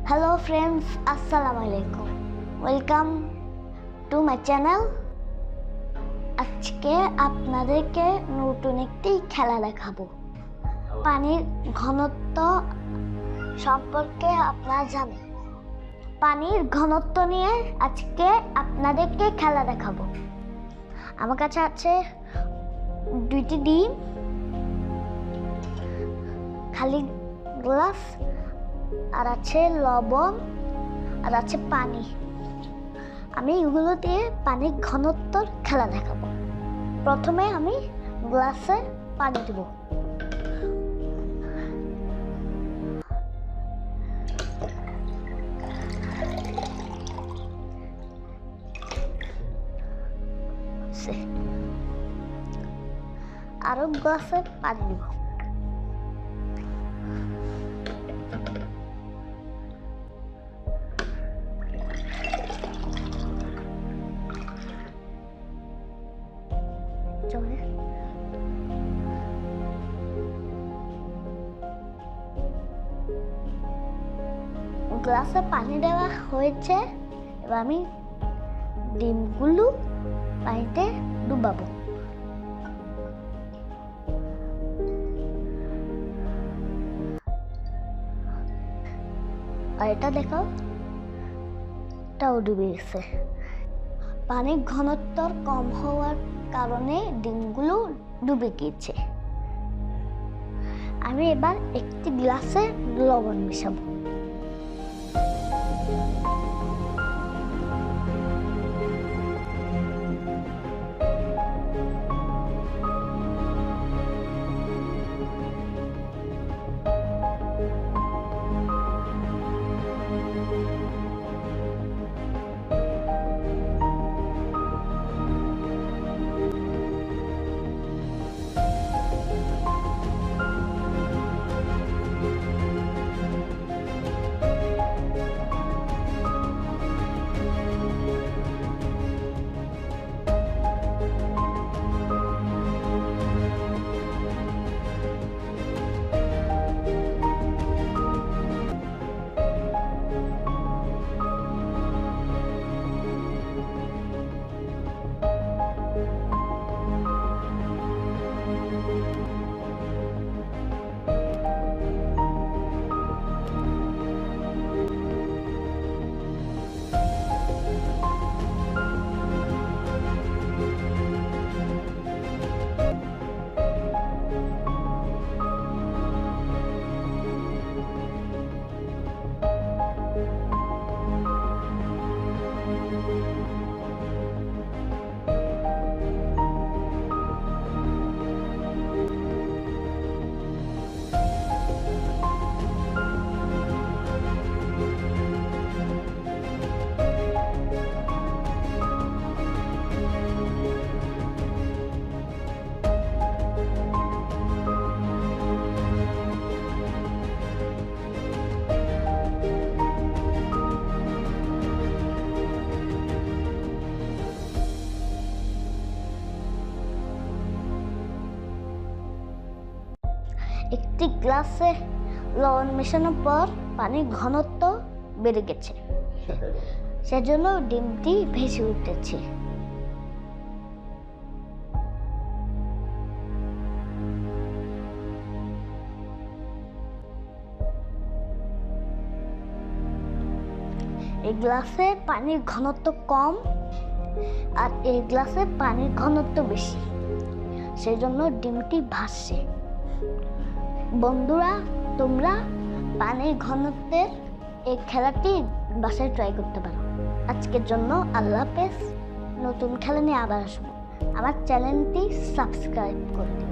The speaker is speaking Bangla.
হ্যালো ফ্রেন্ডস, আসসালামু আলাইকুম। Welcome to my channel. আজকে আপনাদেরকে নতুন একটি খেলা দেখাবো। পানির ঘনত্ব সম্পর্কে আপনারা জানেন। পানির ঘনত্ব নিয়ে আজকে আপনাদেরকে খেলা দেখাবো। আমার কাছে আছে 2টি ডিম, খালি গ্লাস, আর আছে লবণ, আর আছে পানি। আমি এগুলো দিয়ে পানির ঘনত্বর খেলা দেখাবো। প্রথমে আমি গ্লাসে পানি দেব। আরো গ্লাসে পানি দেব। গ্লাসে পানি দেওয়া হয়েছে। এবার আমি ডিমগুলো পানিতে ডুবাবো। আর এটা দেখো, এটাও ডুবে গেছে। পানির ঘনত্ব কম হওয়ার কারণে ডিমগুলো ডুবে গিয়েছে। আমি এবার একটি গ্লাসে লবণ মেশাবো। একটি গ্লাসে লবণ মেশানোর পর পানির ঘনত্ব বেড়ে গেছে, সেজন্য ডিমটি ভেসে উঠেছে। এই গ্লাসে পানির ঘনত্ব কম আর এই গ্লাসে পানির ঘনত্ব বেশি, সেজন্য ডিমটি ভাসছে। বন্ধুরা, তোমরা পানির ঘনত্বের এই খেলাটি বাসায় ট্রাই করতে পারো। আজকের জন্য আল্লাহ হাফেজ। নতুন খেলা নিয়ে আবার আসবো। আমার চ্যানেলটি সাবস্ক্রাইব করে দিন।